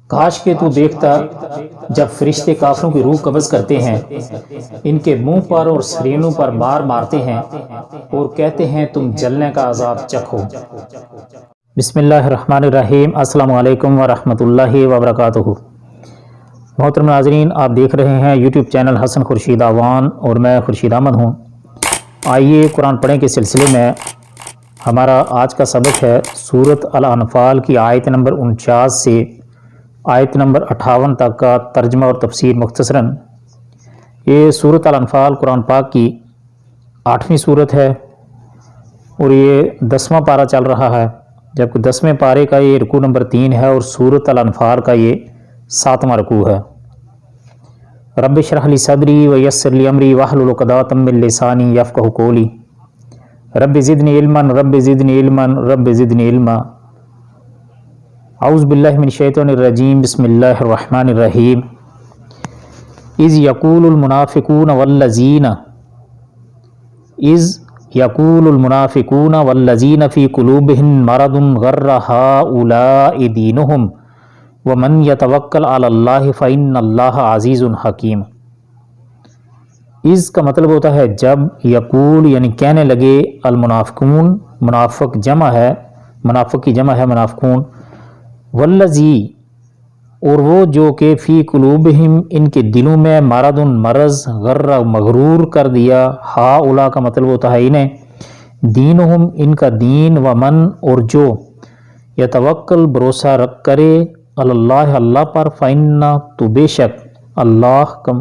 کاش کہ تو دیکھتا جب فرشتے کافروں کی روح قبض کرتے ہیں، ان کے منہ پر اور سرینوں پر بار مارتے ہیں اور کہتے ہیں تم جلنے کا عذاب چکھو۔ بسم اللہ الرحمن الرحیم۔ السلام علیکم ورحمۃ اللہ وبرکاتہ۔ محترم ناظرین، آپ دیکھ رہے ہیں یوٹیوب چینل حسن خورشید آوان اور میں خورشید احمد ہوں۔ آئیے قرآن پڑھیں کے سلسلے میں ہمارا آج کا سبق ہے سورۃ الانفال کی آیت نمبر 49 سے آیت نمبر 58 تک کا ترجمہ اور تفسیر مختصراً۔ یہ سورۃ الانفال قرآن پاک کی 8ویں سورت ہے اور یہ 10واں پارہ چل رہا ہے، جبکہ 10ویں پارے کا یہ رکوع نمبر 3 ہے اور سورۃ الانفال کا یہ 7واں رکوع ہے۔ رب اشرح لی صدری ویسر لی امری واحلل عقدۃ من لسانی یفقہوا قولی رب زدنی علما رب زدنی علما رب زدنی علما۔ اعوذ باللہ من الشیطان الرجیم، بسم اللہ الرحمن الرحیم۔ اذ یقول المنافقون والذین فی قلوبہم مرض غر ہؤلاء دینہم ومن یتوکل علی اللہ فإن اللہ عزیز حکیم۔ اس کا مطلب ہوتا ہے جب، یقول یعنی کہنے لگے، المنافقون منافق جمع ہے، منافق کی جمع ہے منافقون، والذی اور وہ جو کہ فی قلوبہم ان کے دلوں میں مرض مرض غر مغرور کر دیا، ہؤلاء کا مطلب ہوتا ہے انہیں، دینہم ان کا دین، ومن اور جو یتوکل بھروسہ رکھ کرے، اللہ اللہ پر، فإن تو بے شک، اللہ کا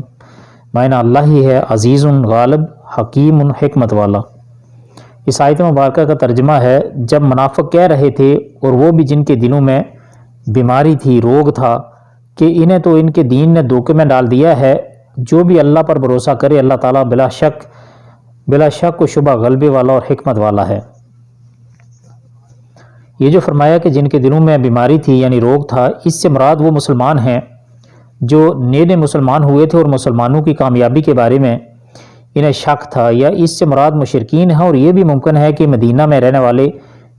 معنی اللہ ہی ہے، عزیز غالب، حکیم حکمت والا۔ اس آیت مبارکہ کا ترجمہ ہے جب منافق کہہ رہے تھے، اور وہ بھی جن کے دلوں میں بیماری تھی، روگ تھا، کہ انہیں تو ان کے دین نے دھوکے میں ڈال دیا ہے، جو بھی اللہ پر بھروسہ کرے اللہ تعالیٰ بلا شک و شبہ غلبے والا اور حکمت والا ہے۔ یہ جو فرمایا کہ جن کے دلوں میں بیماری تھی یعنی روگ تھا، اس سے مراد وہ مسلمان ہیں جو نئے مسلمان ہوئے تھے اور مسلمانوں کی کامیابی کے بارے میں انہیں شک تھا، یا اس سے مراد مشرکین ہیں، اور یہ بھی ممکن ہے کہ مدینہ میں رہنے والے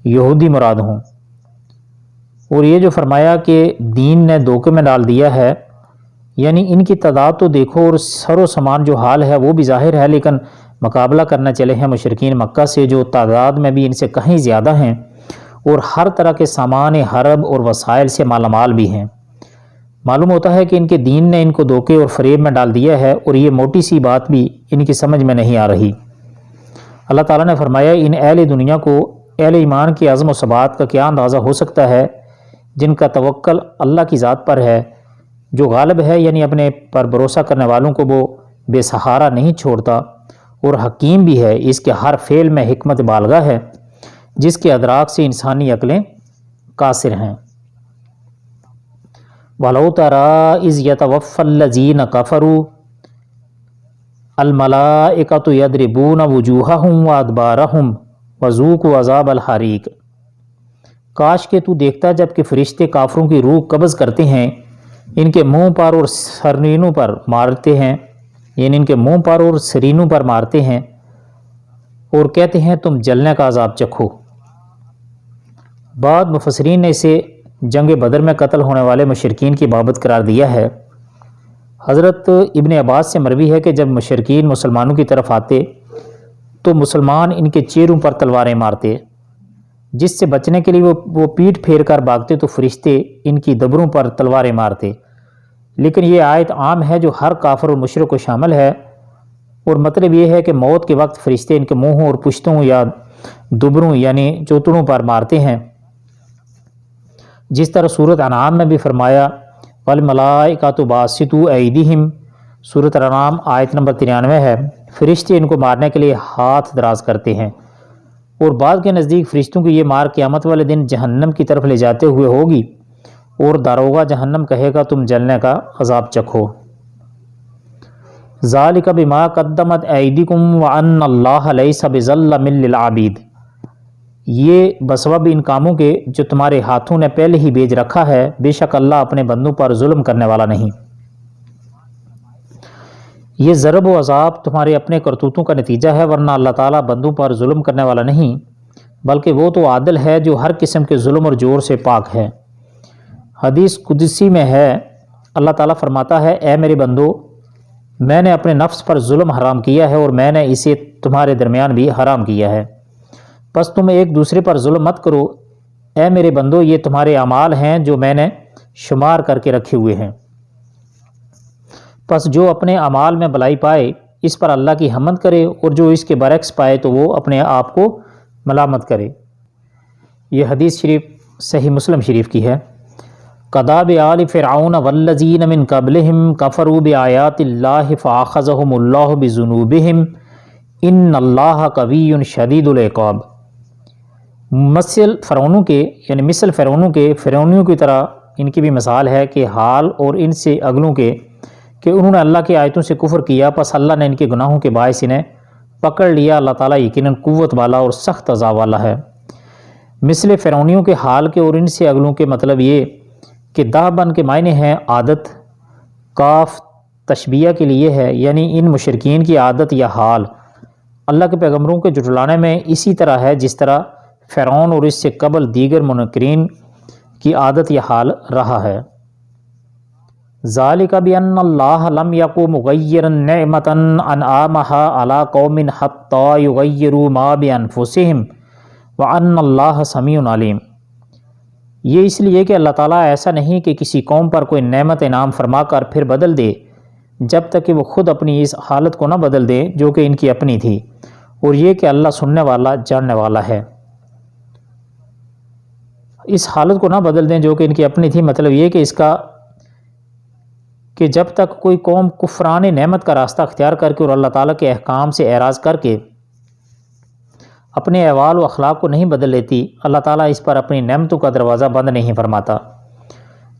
یہودی مراد ہوں۔ اور یہ جو فرمایا کہ دین نے دھوکے میں ڈال دیا ہے، یعنی ان کی تعداد تو دیکھو اور سر و سامان جو حال ہے وہ بھی ظاہر ہے، لیکن مقابلہ کرنا چلے ہیں مشرکین مکہ سے جو تعداد میں بھی ان سے کہیں زیادہ ہیں اور ہر طرح کے سامان حرب اور وسائل سے مالا مال بھی ہیں۔ معلوم ہوتا ہے کہ ان کے دین نے ان کو دھوکے اور فریب میں ڈال دیا ہے، اور یہ موٹی سی بات بھی ان کی سمجھ میں نہیں آ رہی۔ اللہ تعالیٰ نے فرمایا ان اہل دنیا کو اہل ایمان کی عزم و ثبات کا کیا اندازہ ہو سکتا ہے جن کا توکل اللہ کی ذات پر ہے، جو غالب ہے، یعنی اپنے پر بھروسہ کرنے والوں کو وہ بے سہارا نہیں چھوڑتا، اور حکیم بھی ہے، اس کے ہر فعل میں حکمت بالغہ ہے جس کے ادراک سے انسانی عقلیں قاصر ہیں۔ وَلَوْ تَرَىٰ إِذْ يَتَوَفَّى الَّذِينَ كَفَرُوا الْمَلَائِكَةُ يَضْرِبُونَ وُجُوهَهُمْ وَأَدْبَارَهُمْ وَذُوقُوا عَذَابَ الْحَرِيقِ۔ کاش کہ تو دیکھتا جب کہ فرشتے کافروں کی روح قبض کرتے ہیں، ان کے منہ پر اور سرینوں پر مارتے ہیں، یعنی ان کے منہ پر اور سرینوں پر مارتے ہیں اور کہتے ہیں تم جلنے کا عذاب چکھو۔ بعض مفسرین نے اسے جنگ بدر میں قتل ہونے والے مشرکین کی بابت قرار دیا ہے۔ حضرت ابن عباس سے مروی ہے کہ جب مشرکین مسلمانوں کی طرف آتے تو مسلمان ان کے چہروں پر تلواریں مارتے، جس سے بچنے کے لیے وہ پیٹھ پھیر کر بھاگتے تو فرشتے ان کی دبروں پر تلواریں مارتے۔ لیکن یہ آیت عام ہے جو ہر کافر اور مشرک کو شامل ہے، اور مطلب یہ ہے کہ موت کے وقت فرشتے ان کے منہوں اور پشتوں یا دبروں یعنی چوتڑوں پر مارتے ہیں، جس طرح سورۃ انعام میں بھی فرمایا وَالْمَلَائِكَةُ بَاسِطُو أَيْدِيهِمْ۔ سورۃ انعام آیت نمبر 93 ہے، فرشتے ان کو مارنے کے لیے ہاتھ دراز کرتے ہیں، اور بعض کے نزدیک فرشتوں کی یہ مار قیامت والے دن جہنم کی طرف لے جاتے ہوئے ہوگی، اور داروغہ جہنم کہے گا تم جلنے کا عذاب چکھو۔ ذَلِكَ بِمَا قَدَّمَتْ أَيْدِيكُمْ وَأَنَّ اللَّهَ لَيْسَ بِظَلَّامٍ لِّلْعَبِيدِ۔ یہ بسبب ان کاموں کے جو تمہارے ہاتھوں نے پہلے ہی بیج رکھا ہے، بے شک اللہ اپنے بندوں پر ظلم کرنے والا نہیں۔ یہ ضرب و عذاب تمہارے اپنے کرتوتوں کا نتیجہ ہے، ورنہ اللہ تعالیٰ بندوں پر ظلم کرنے والا نہیں، بلکہ وہ تو عادل ہے جو ہر قسم کے ظلم اور جور سے پاک ہے۔ حدیث قدسی میں ہے، اللہ تعالیٰ فرماتا ہے، اے میرے بندو، میں نے اپنے نفس پر ظلم حرام کیا ہے اور میں نے اسے تمہارے درمیان بھی حرام کیا ہے، پس تم ایک دوسرے پر ظلم مت کرو۔ اے میرے بندو، یہ تمہارے اعمال ہیں جو میں نے شمار کر کے رکھے ہوئے ہیں، پس جو اپنے اعمال میں بھلائی پائے اس پر اللہ کی حمد کرے، اور جو اس کے برعکس پائے تو وہ اپنے آپ کو ملامت کرے۔ یہ حدیث شریف صحیح مسلم شریف کی ہے۔ کداب آل فرعون والذین من قبلہم کفروا بآیات اللہ فاخذہم اللہ بذنوبہم ان اللہ قوی شدید العقاب۔ مثل فرعونوں کے فرعونیوں کی طرح ان کی بھی مثال ہے کہ حال اور ان سے اگلوں کے کہ انہوں نے اللہ کی آیتوں سے کفر کیا، پس اللہ نے ان کے گناہوں کے باعث انہیں پکڑ لیا۔ اللہ تعالیٰ یقیناً قوت والا اور سخت عذاب والا ہے۔ مثل فرعونیوں کے حال کے اور ان سے اگلوں کے مطلب یہ کہ دہبن کے معنی ہیں عادت، کاف تشبیہ کے لیے ہے، یعنی ان مشرکین کی عادت یا حال اللہ کے پیغمبروں کے جھٹلانے میں اسی طرح ہے جس طرح فرعون اور اس سے قبل دیگر منکرین کی عادت یا حال رہا ہے۔ ذالک بأن اللہ لم یک مغیرا نعمتا انعامها علی قوم حتی یغیروا ما بانفسہم وان اللہ سمیع علیم۔ یہ اس لیے کہ اللہ تعالیٰ ایسا نہیں کہ کسی قوم پر کوئی نعمت انعام فرما کر پھر بدل دے جب تک کہ وہ خود اپنی اس حالت کو نہ بدل دے جو کہ ان کی اپنی تھی، اور یہ کہ اللہ سننے والا جاننے والا ہے۔ اس حالت کو نہ بدل دیں جو کہ ان کی اپنی تھی، مطلب یہ کہ اس کا کہ جب تک کوئی قوم کفران نعمت کا راستہ اختیار کر کے اور اللہ تعالیٰ کے احکام سے اعراض کر کے اپنے احوال و اخلاق کو نہیں بدل لیتی، اللہ تعالیٰ اس پر اپنی نعمتوں کا دروازہ بند نہیں فرماتا۔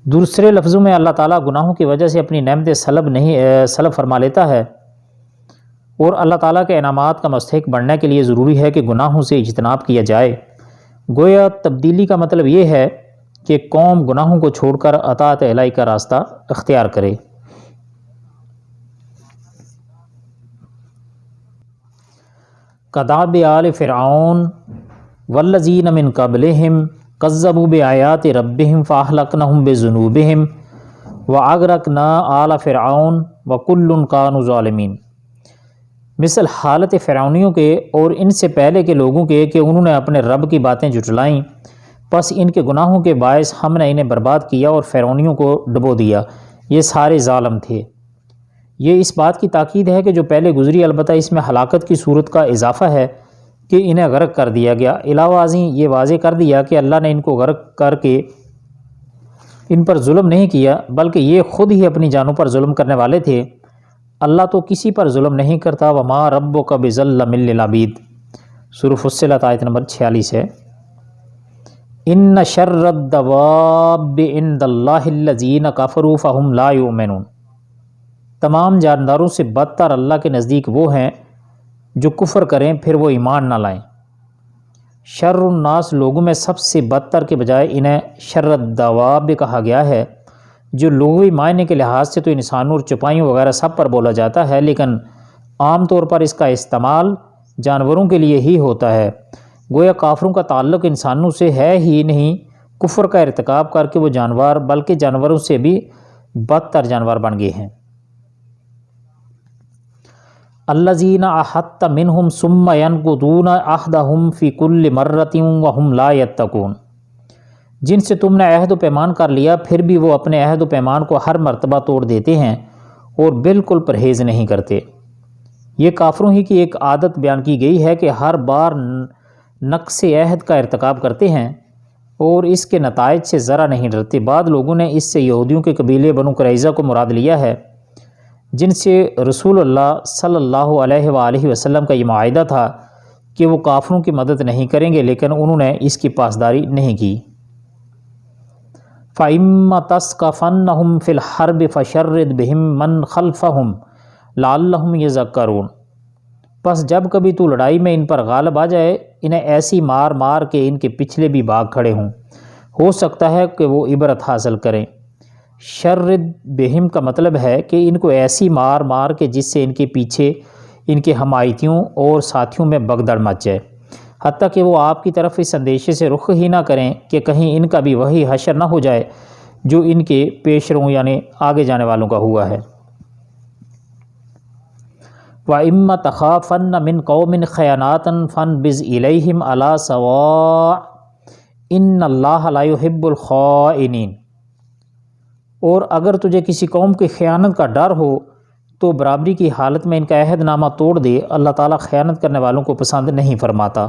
دوسرے لفظوں میں اللہ تعالیٰ گناہوں کی وجہ سے اپنی نعمتیں سلب فرما لیتا ہے، اور اللہ تعالیٰ کے انعامات کا مستحق بننے کے لیے ضروری ہے کہ گناہوں سے اجتناب کیا جائے۔ گویا تبدیلی کا مطلب یہ ہے کہ قوم گناہوں کو چھوڑ کر اطاعت الہی کا راستہ اختیار کرے۔ کداب آل فرعون والذین من قبلہم کذبوا بآیات ربہم فاہلکنہم بذنوبہم واغرقنا آل فرعون وکل کانوا ظالمین۔ مثل حالت فرعونیوں کے اور ان سے پہلے کے لوگوں کے کہ انہوں نے اپنے رب کی باتیں جھٹلائیں، پس ان کے گناہوں کے باعث ہم نے انہیں برباد کیا اور فرعونیوں کو ڈبو دیا، یہ سارے ظالم تھے۔ یہ اس بات کی تاکید ہے کہ جو پہلے گزری، البتہ اس میں ہلاکت کی صورت کا اضافہ ہے کہ انہیں غرق کر دیا گیا۔ علاوہ ازیں یہ واضح کر دیا کہ اللہ نے ان کو غرق کر کے ان پر ظلم نہیں کیا، بلکہ یہ خود ہی اپنی جانوں پر ظلم کرنے والے تھے۔ اللہ تو کسی پر ظلم نہیں کرتا۔ وما ربک بظلام للعبید، سورہ فصلت آیت نمبر 46 ہے۔ ان شر الدواب عند اللہ الذین کفروا فہم لا یؤمنون۔ تمام جانداروں سے بدتر اللہ کے نزدیک وہ ہیں جو کفر کریں پھر وہ ایمان نہ لائیں۔ شر الناس، لوگوں میں سب سے بدتر کے بجائے انہیں شر الدواب کہا گیا ہے، جو لغوی معنی کے لحاظ سے تو انسانوں اور چپائیوں وغیرہ سب پر بولا جاتا ہے، لیکن عام طور پر اس کا استعمال جانوروں کے لیے ہی ہوتا ہے۔ گویا کافروں کا تعلق انسانوں سے ہے ہی نہیں، کفر کا ارتکاب کر کے وہ جانور بلکہ جانوروں سے بھی بدتر جانور بن گئے ہیں۔ الذین عاہدت منہم ثم ینقضون عہدہم فی کل مرۃ وہم لا یتقون۔ جن سے تم نے عہد و پیمان کر لیا پھر بھی وہ اپنے عہد و پیمان کو ہر مرتبہ توڑ دیتے ہیں اور بالکل پرہیز نہیں کرتے۔ یہ کافروں ہی کی ایک عادت بیان کی گئی ہے کہ ہر بار نقص عہد کا ارتکاب کرتے ہیں اور اس کے نتائج سے ذرا نہیں ڈرتے۔ بعض لوگوں نے اس سے یہودیوں کے قبیلے بنو قریظہ کو مراد لیا ہے، جن سے رسول اللہ صلی اللہ علیہ وآلہ وسلم کا یہ معاہدہ تھا کہ وہ کافروں کی مدد نہیں کریں گے، لیکن انہوں نے اس کی پاسداری نہیں کی۔ فَإِمَّا تَثْقَفَنَّهُمْ فِي الْحَرْبِ فَشَرِّدْ بِهِمْ مَنْ خَلْفَهُمْ لَعَلَّهُمْ يَذَّكَّرُونَ۔ پس جب کبھی تو لڑائی میں ان پر غالب آ جائے، انہیں ایسی مار مار کے ان کے پچھلے بھی بھاگ کھڑے ہوں، ہو سکتا ہے کہ وہ عبرت حاصل کریں۔ شرد بہم کا مطلب ہے کہ ان کو ایسی مار مار کے جس سے ان کے پیچھے ان کے حمایتیوں اور ساتھیوں میں بگدڑ مچ جائے، حتیٰ کہ وہ آپ کی طرف اس اندیشے سے رخ ہی نہ کریں کہ کہیں ان کا بھی وہی حشر نہ ہو جائے جو ان کے پیش رو یعنی آگے جانے والوں کا ہوا ہے۔ وَإِمَّا تَخَافَنَّ مِنْ قَوْمٍ خَيَانَةً فَانْبِذْ إِلَيْهِمْ عَلَىٰ سَوَاءٍ إِنَّ اللَّهَ لَا يُحِبُّ الْخَائِنِينَ۔ اور اگر تجھے کسی قوم کی خیانت کا ڈر ہو تو برابری کی حالت میں ان کا عہد نامہ توڑ دے، اللہ تعالیٰ خیانت کرنے والوں کو پسند نہیں فرماتا۔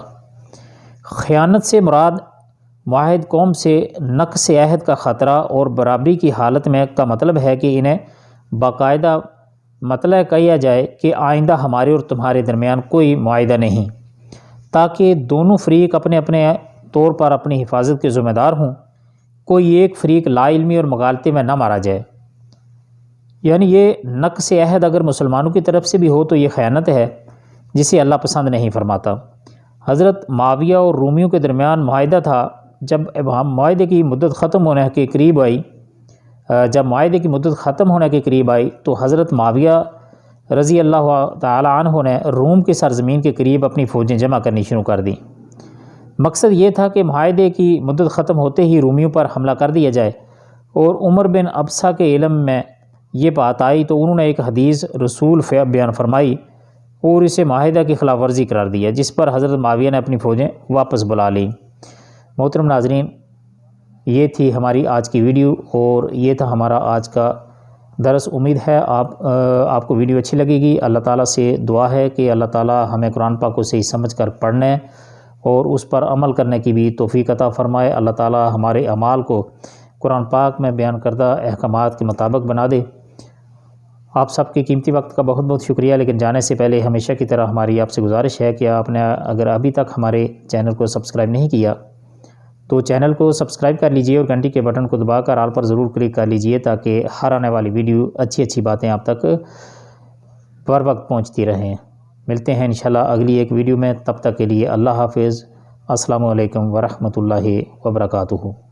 خیانت سے مراد معاہد قوم سے نقص عہد کا خطرہ اور برابری کی حالت میں کا مطلب ہے کہ انہیں باقاعدہ مطلع کیا جائے کہ آئندہ ہمارے اور تمہارے درمیان کوئی معاہدہ نہیں، تاکہ دونوں فریق اپنے اپنے طور پر اپنی حفاظت کے ذمہ دار ہوں، کوئی ایک فریق لا علمی اور مغالطے میں نہ مارا جائے۔ یعنی یہ نقص عہد اگر مسلمانوں کی طرف سے بھی ہو تو یہ خیانت ہے جسے اللہ پسند نہیں فرماتا۔ حضرت معاویہ اور رومیوں کے درمیان معاہدہ تھا، جب معاہدے کی مدت ختم ہونے کے قریب آئی تو حضرت معاویہ رضی اللہ تعالی عنہ نے روم کی سرزمین کے قریب اپنی فوجیں جمع کرنی شروع کر دیں۔ مقصد یہ تھا کہ معاہدے کی مدت ختم ہوتے ہی رومیوں پر حملہ کر دیا جائے، اور عمر بن ابسہ کے علم میں یہ بات آئی تو انہوں نے ایک حدیث رسول بیان فرمائی اور اسے معاہدہ کی خلاف ورزی قرار دیا، جس پر حضرت معاویہ نے اپنی فوجیں واپس بلا لیں۔ محترم ناظرین، یہ تھی ہماری آج کی ویڈیو اور یہ تھا ہمارا آج کا درس۔ امید ہے آپ کو ویڈیو اچھی لگے گی۔ اللہ تعالیٰ سے دعا ہے کہ اللہ تعالیٰ ہمیں قرآن پاک کو صحیح سمجھ کر پڑھنے اور اس پر عمل کرنے کی بھی توفیق عطا فرمائے۔ اللہ تعالیٰ ہمارے اعمال کو قرآن پاک میں بیان کردہ احکامات کے مطابق بنا دے۔ آپ سب کے قیمتی وقت کا بہت بہت شکریہ، لیکن جانے سے پہلے ہمیشہ کی طرح ہماری آپ سے گزارش ہے کہ آپ نے اگر ابھی تک ہمارے چینل کو سبسکرائب نہیں کیا تو چینل کو سبسکرائب کر لیجئے اور گھنٹی کے بٹن کو دبا کر آل پر ضرور کلک کر لیجئے تاکہ ہر آنے والی ویڈیو اچھی باتیں آپ تک پر وقت پہنچتی رہیں۔ ملتے ہیں انشاءاللہ اگلی ایک ویڈیو میں، تب تک کے لیے اللہ حافظ۔ السلام علیکم ورحمۃ اللہ وبرکاتہ۔